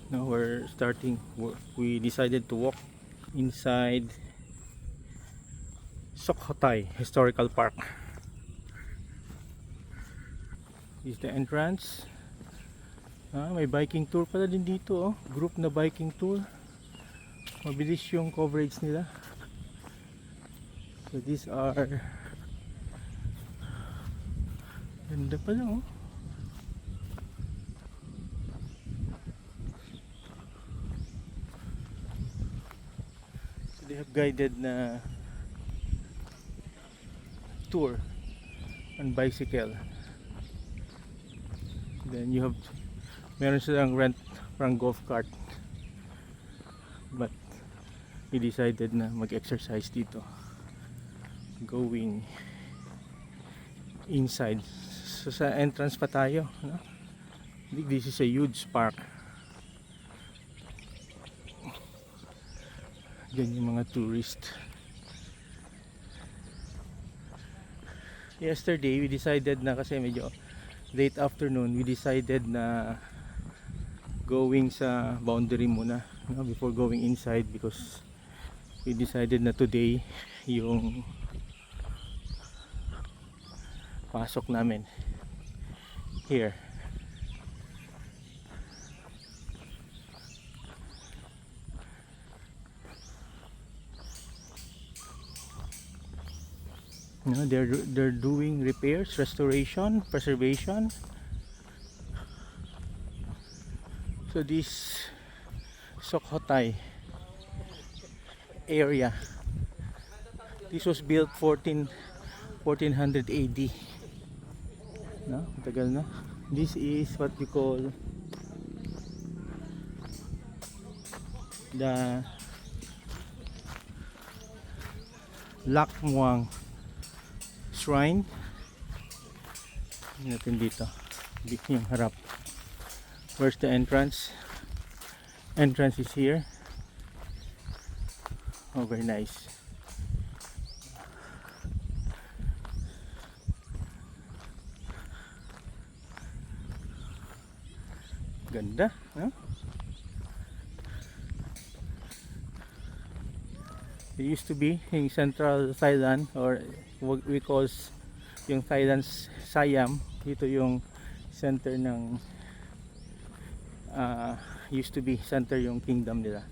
Now we're starting. We decided to walk inside Sukhothai Historical Park. This is the entrance. May biking tour pala din dito, oh. Group na biking tour. Mabilis yung coverage nila. So these are ganda pala, oh. So they have guided na tour on bicycle. Then you have meron silang rent parang golf cart, but we decided na mag-exercise dito going inside. So sa entrance pa tayo, no? This is a huge park. Yan yung mga tourist. Yesterday we decided na, kasi medyo late afternoon, we decided na going sa boundary muna, no, before going inside, because we decided na today yung pasok namin here. No, they're doing repairs, restoration, preservation. So this Sukhothai area, this was built 1400 AD. No, tagal na. This is what we call the Lakmuang Shrine. Natin dito yung harap. Where's the entrance? Entrance is here. Oh, very nice. Ganda, no? It used to be in central Thailand, or what we call yung Thailand's Siam. Dito yung center ng used to be center yung kingdom nila.